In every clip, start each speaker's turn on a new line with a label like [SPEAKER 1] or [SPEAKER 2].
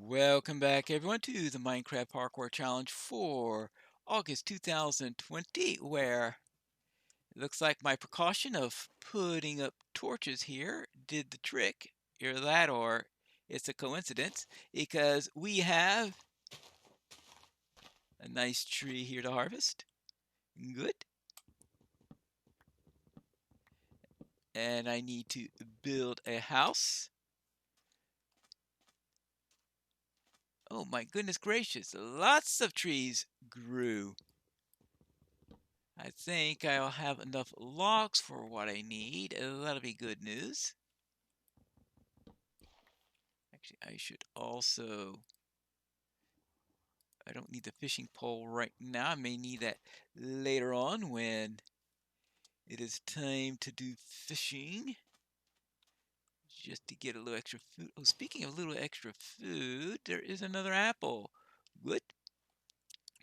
[SPEAKER 1] Welcome back, everyone, to the Minecraft Parkour Challenge for August 2020, where it looks like my precaution of putting up torches here did the trick. Either that or it's a coincidence, because we have a nice tree here to harvest. Good. And I need to build a house. Oh my goodness gracious, lots of trees grew. I think I'll have enough logs for what I need. That'll be good news. Actually, I should also... I don't need the fishing pole right now. I may need that later on when it is time to do fishing. Just to get a little extra food. Oh, speaking of little extra food, there is another apple. Good.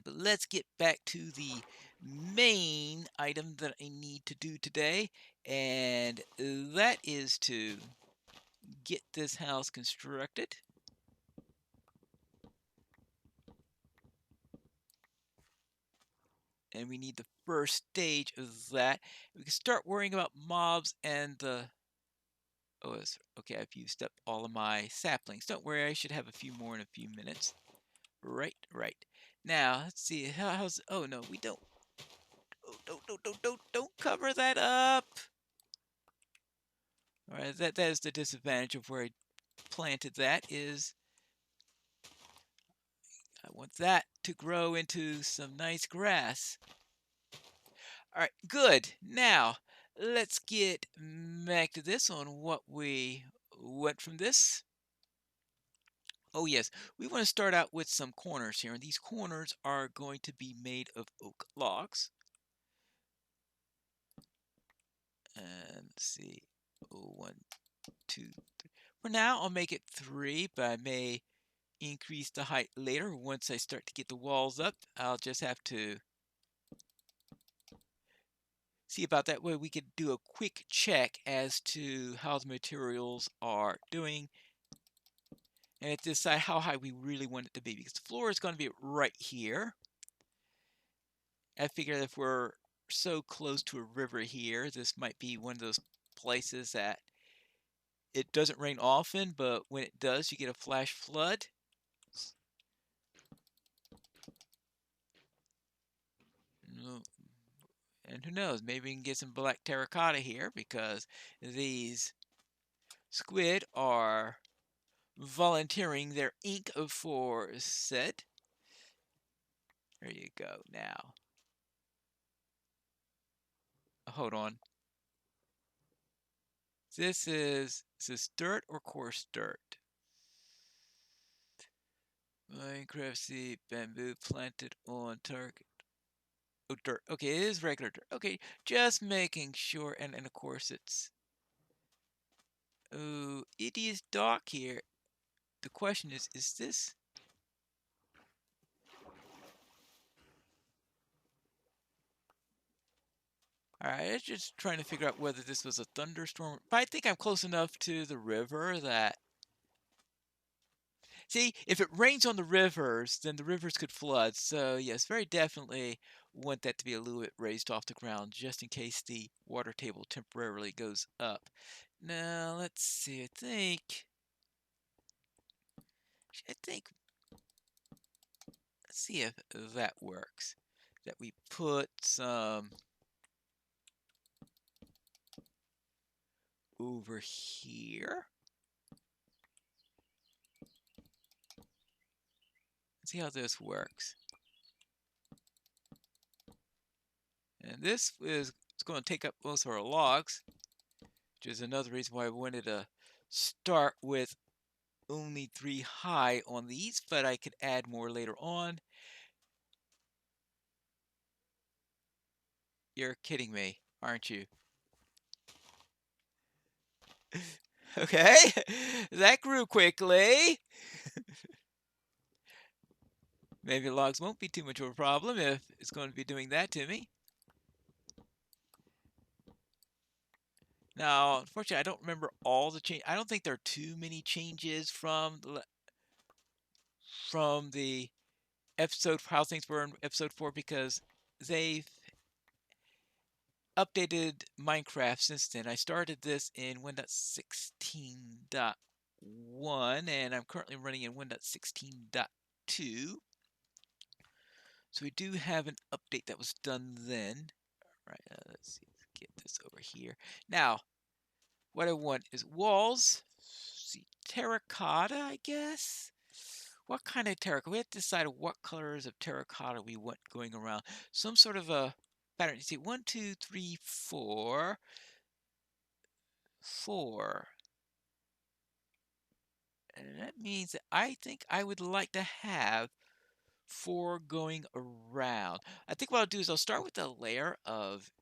[SPEAKER 1] But let's get back to the main item that I need to do today, and that is to get this house constructed. And we need the first stage of that. We can start worrying about mobs and the... Oh, okay, I've used up all of my saplings. Don't worry, I should have a few more in a few minutes. Right. Now, let's see. How's... Oh, no, we don't... Oh, don't cover that up! Alright, that is the disadvantage of where I planted that, is I want that to grow into some nice grass. Alright, good. Now, let's get back to this on what we went from this. Oh yes, we want to start out with some corners here, and these corners are going to be made of oak logs. And let's see, oh, 1, 2, 3. For now, I'll make it 3, but I may increase the height later once I start to get the walls up. I'll just have to see about that way. We could do a quick check as to how the materials are doing and decide how high we really want it to be, because the floor is going to be right here. I figure if we're so close to a river here, this might be one of those places that it doesn't rain often, but when it does, you get a flash flood. And who knows, maybe we can get some black terracotta here, because these squid are volunteering their ink for said. There you go. Now, hold on. Is this dirt or coarse dirt? Minecraft seed bamboo planted on target. Oh, dirt. Okay, it is regular dirt. Okay, just making sure. And of course it's... Oh, it is dark here. The question is this... Alright, I was just trying to figure out whether this was a thunderstorm. But I think I'm close enough to the river that... See, if it rains on the rivers, then the rivers could flood. So yes, very definitely want that to be a little bit raised off the ground, just in case the water table temporarily goes up. Now, let's see, I think, let's see if that works. That we put some over here. Let's see how this works. And this is going to take up most of our logs, which is another reason why I wanted to start with only 3 high on these, but I could add more later on. You're kidding me, aren't you? Okay, that grew quickly. Maybe logs won't be too much of a problem if it's going to be doing that to me. Now, unfortunately, I don't remember all the change. I don't think there are too many changes from from the episode how things were in episode 4 because they've updated Minecraft since then. I started this in 1.16.1 and I'm currently running in 1.16.2. So we do have an update that was done then. All right, let's see, let's get this over here. Now, what I want is walls. Let's see, terracotta, I guess. What kind of terracotta? We have to decide what colors of terracotta we want going around. Some sort of a pattern. You see, 1, 2, 3, 4. 4. And that means that I think I would like to have 4 going around. I think what I'll do is I'll start with a layer of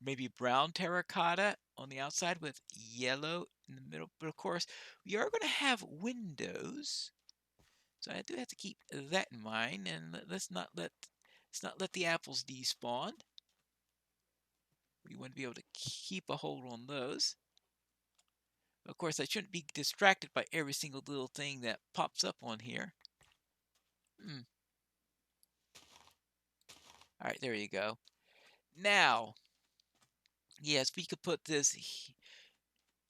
[SPEAKER 1] maybe brown terracotta on the outside with yellow in the middle. But of course, we are going to have windows. So I do have to keep that in mind, and let's not let the apples despawn. We want to be able to keep a hold on those. Of course, I shouldn't be distracted by every single little thing that pops up on here. All right, there you go. Now, yes, we could put this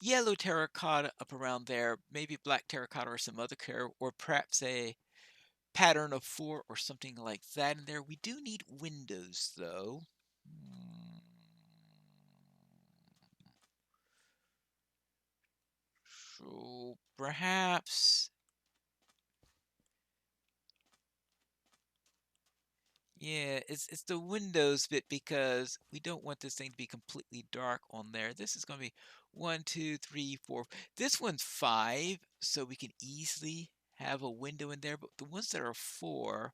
[SPEAKER 1] yellow terracotta up around there, maybe black terracotta or some other color, or perhaps a pattern of 4 or something like that in there. We do need windows, though. So perhaps, yeah, it's the windows bit because we don't want this thing to be completely dark on there. This is going to be 1, 2, 3, 4. This one's 5, so we can easily have a window in there. But the ones that are 4,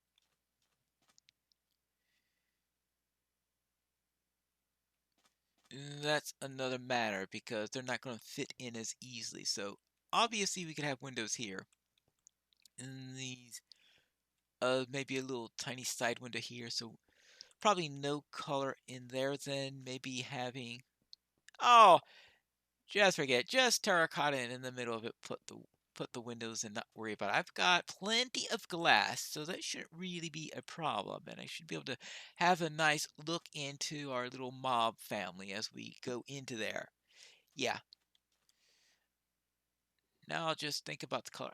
[SPEAKER 1] that's another matter because they're not going to fit in as easily. So obviously we could have windows here. And these, maybe a little tiny side window here. So probably no color in there then. Maybe having, oh, just forget, just terracotta and in the middle of it, put the windows and not worry about it. I've got plenty of glass, so that shouldn't really be a problem. And I should be able to have a nice look into our little mob family as we go into there. Yeah. Now I'll just think about the color.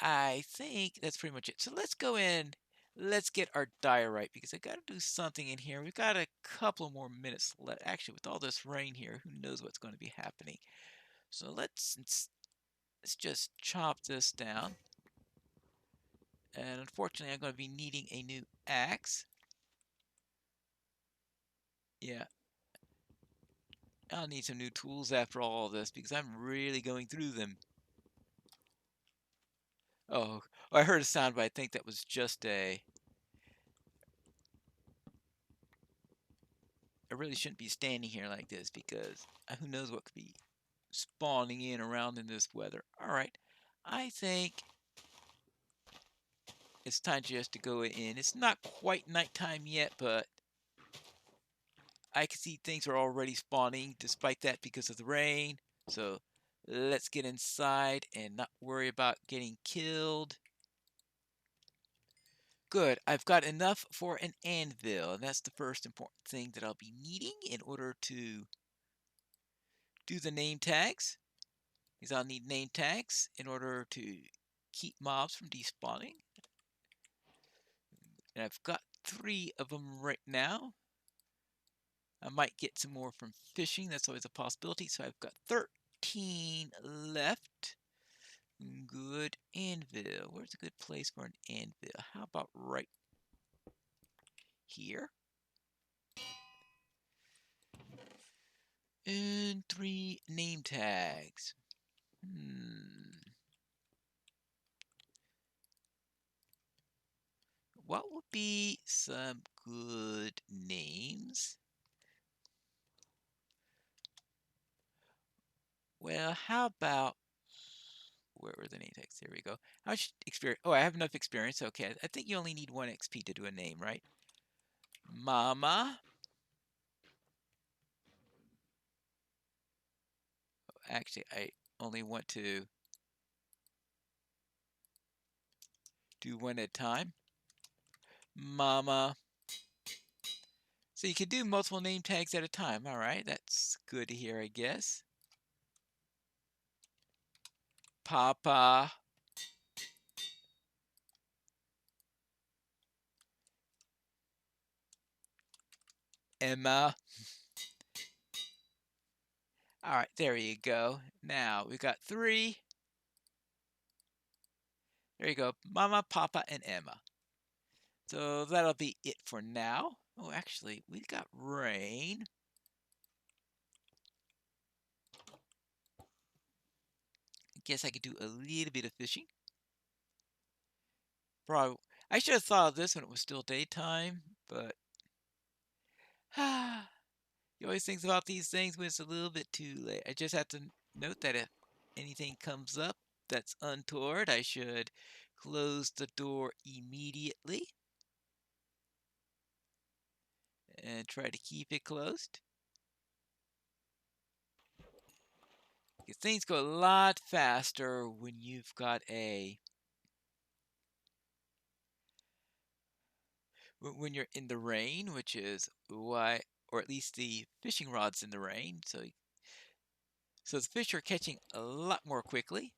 [SPEAKER 1] I think that's pretty much it. So let's go in. Let's get our diorite because I got to do something in here. We've got a couple more minutes left. Actually, with all this rain here, who knows what's going to be happening. So let's just chop this down. And unfortunately, I'm going to be needing a new axe. Yeah, I'll need some new tools after all of this because I'm really going through them. Oh, I heard a sound, but I think that was just a... I really shouldn't be standing here like this because who knows what could be spawning in around in this weather. All right, I think it's time just to go in. It's not quite nighttime yet, but I can see things are already spawning despite that because of the rain. So let's get inside and not worry about getting killed. Good, I've got enough for an anvil, and that's the first important thing that I'll be needing in order to do the name tags. Because I'll need name tags in order to keep mobs from despawning. And I've got 3 of them right now. I might get some more from fishing. That's always a possibility. So I've got 13 left. Good anvil. Where's a good place for an anvil? How about right here? And 3 name tags. What would be some good names? Well, how about, where were the name tags? There we go. How much experience? Oh, I have enough experience. Okay, I think you only need 1 XP to do a name, right? Mama. Actually, I only want to do one at a time. Mama. So you can do multiple name tags at a time. All right, that's good to hear, I guess. Papa. Emma. All right, there you go. Now we've got 3. There you go. Mama, Papa, and Emma. So that'll be it for now. Oh, actually, we got rain. I guess I could do a little bit of fishing. Probably, I should have thought of this when it was still daytime, but you always think about these things when it's a little bit too late. I just have to note that if anything comes up that's untoward, I should close the door immediately and try to keep it closed. Because things go a lot faster when you've got when you're in the rain, which is why, or at least the fishing rod's in the rain, so the fish are catching a lot more quickly.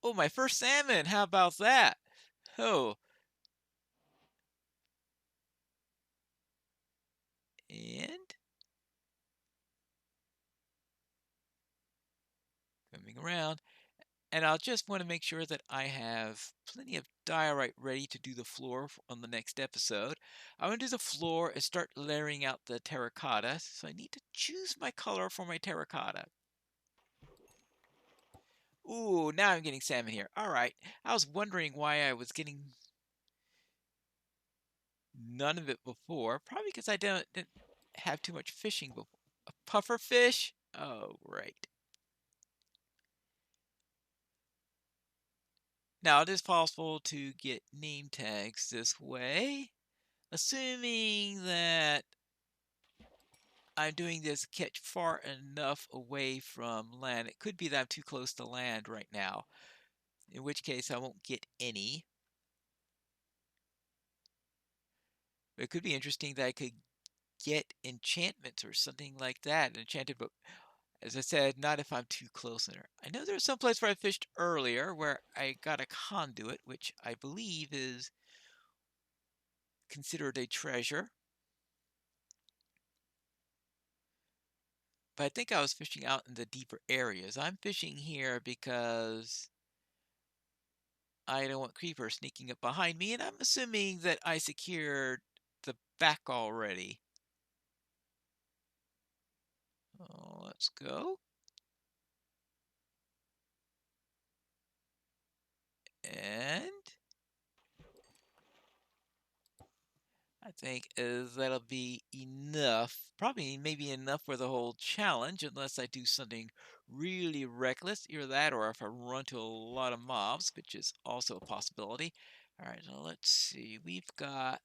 [SPEAKER 1] Oh, my first salmon! How about that? Oh, and coming around. And I'll just want to make sure that I have plenty of diorite ready to do the floor on the next episode. I want to do the floor and start layering out the terracotta, so I need to choose my color for my terracotta. Ooh, now I'm getting salmon here. All right. I was wondering why I was getting none of it before. Probably because I didn't have too much fishing before. A puffer fish? Oh, right. Now, it is possible to get name tags this way, assuming that I'm doing this catch far enough away from land. It could be that I'm too close to land right now, in which case I won't get any. But it could be interesting that I could get enchantments or something like that, an enchanted book. As I said, not if I'm too close in there. I know there's some place where I fished earlier where I got a conduit, which I believe is considered a treasure. But I think I was fishing out in the deeper areas. I'm fishing here because I don't want creepers sneaking up behind me, and I'm assuming that I secured the back already. Oh, let's go. And I think that'll be enough. Probably maybe enough for the whole challenge, unless I do something really reckless. Either that, or if I run to a lot of mobs, which is also a possibility. All right, now let's see. We've got.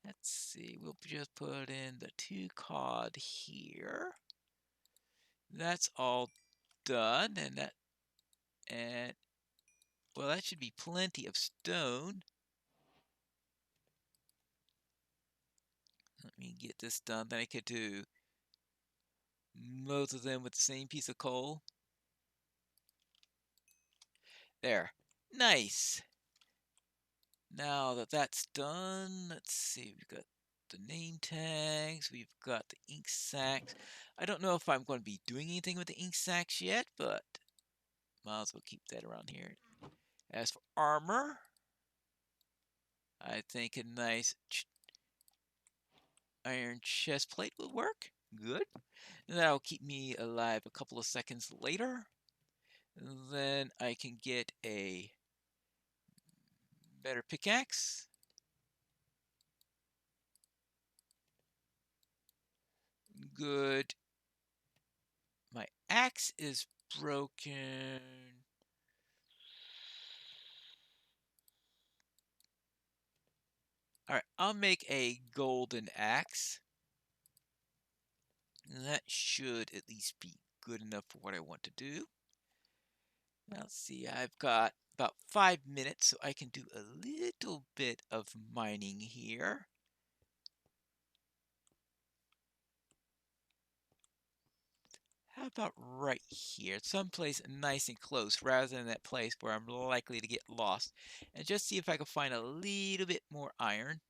[SPEAKER 1] Let's see. We'll just put in the 2 cod here. That's all done, and well, that should be plenty of stone. Let me get this done. Then I could do most of them with the same piece of coal. There. Nice. Now that that's done, let's see. We've got the name tags. We've got the ink sacks. I don't know if I'm going to be doing anything with the ink sacks yet, but might as well keep that around here. As for armor, I think a nice iron chest plate will work. Good. And that'll keep me alive a couple of seconds later. And then I can get a better pickaxe. Good. My axe is broken. All right, I'll make a golden axe. And that should at least be good enough for what I want to do. Now, let's see, I've got about 5 minutes, so I can do a little bit of mining here. How about right here? Someplace nice and close rather than that place where I'm likely to get lost. And just see if I can find a little bit more iron.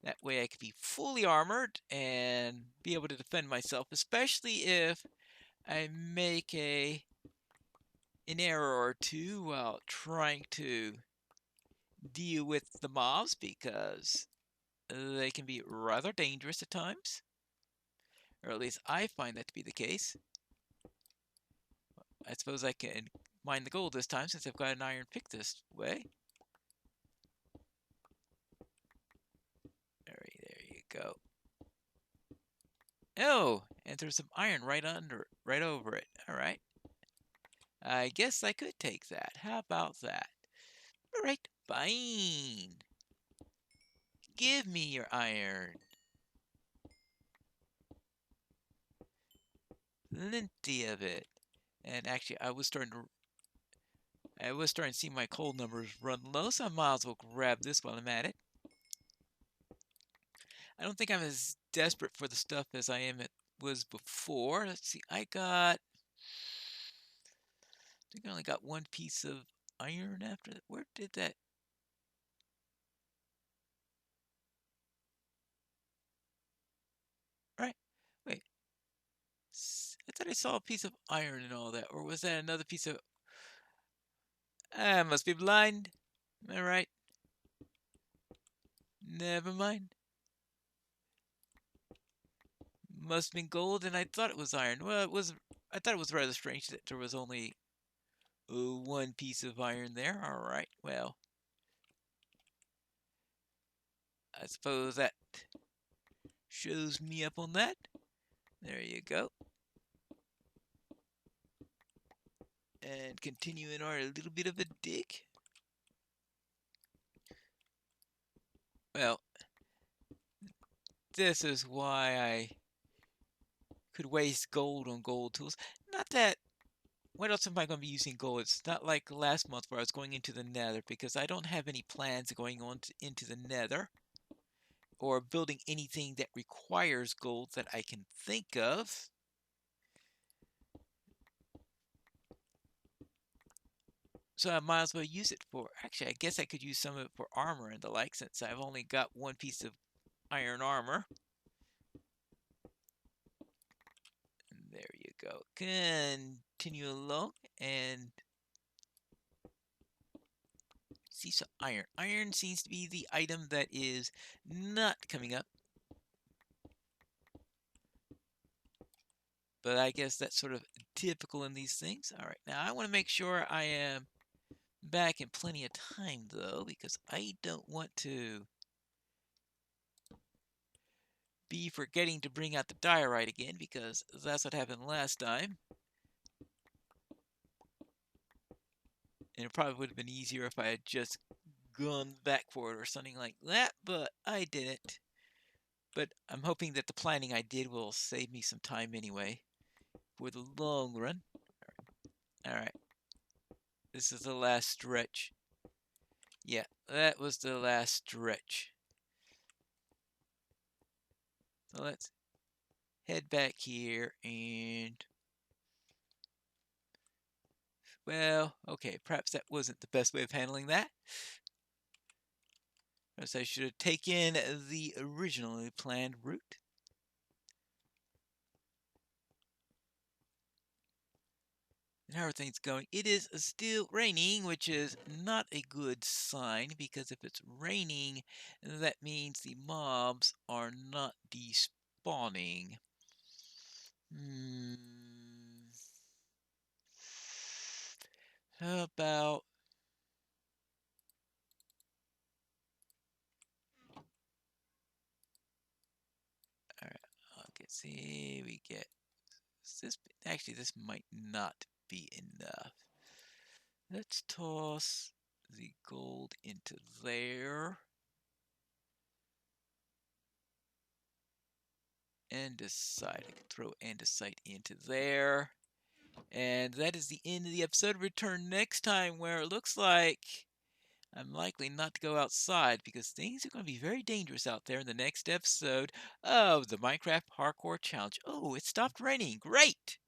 [SPEAKER 1] That way I could be fully armored and be able to defend myself, especially if I make an error or two while trying to deal with the mobs, because they can be rather dangerous at times. Or at least I find that to be the case. I suppose I can mine the gold this time since I've got an iron pick this way. There you go. Oh, and there's some iron right over it. All right. I guess I could take that. How about that? All right, fine. Give me your iron. Plenty of it. And actually, I was starting to see my coal numbers run low, so I might as well grab this while I'm at it. I don't think I'm as desperate for the stuff as was before. Let's see, I only got one piece of iron after that. Where did that? Right. Wait. I thought I saw a piece of iron and all that, or was that another piece of? I must be blind. Am I right? Never mind. Must have been gold, and I thought it was iron. Well, it was. I thought it was rather strange that there was only one piece of iron there. All right. Well, I suppose that shows me up on that. There you go. And continuing our little bit of a dig. Well, this is why I could waste gold on gold tools. Not that. What else am I going to be using gold? It's not like last month where I was going into the nether, because I don't have any plans of going into the nether or building anything that requires gold that I can think of. So I might as well use it for, actually, I guess I could use some of it for armor and the like, since I've only got one piece of iron armor. And there you go. Continue along and see some iron. Iron seems to be the item that is not coming up. But I guess that's sort of typical in these things. All right, now I want to make sure I am back in plenty of time, though, because I don't want to be forgetting to bring out the diorite again, because that's what happened last time. And it probably would have been easier if I had just gone back for it or something like that, but I didn't. But I'm hoping that the planning I did will save me some time anyway for the long run. All right. This is the last stretch. Yeah, that was the last stretch. So let's head back here and, well, okay, perhaps that wasn't the best way of handling that. Perhaps I should have taken the originally planned route. And how are things going? It is still raining, which is not a good sign, because if it's raining, that means the mobs are not despawning. How about, all right, okay, see, we get this. Actually, this might not be enough. Let's toss the gold into there. Andesite. I can throw andesite into there. And that is the end of the episode. Return next time where it looks like I'm likely not to go outside because things are going to be very dangerous out there in the next episode of the Minecraft Parkour Challenge. Oh, it stopped raining. Great!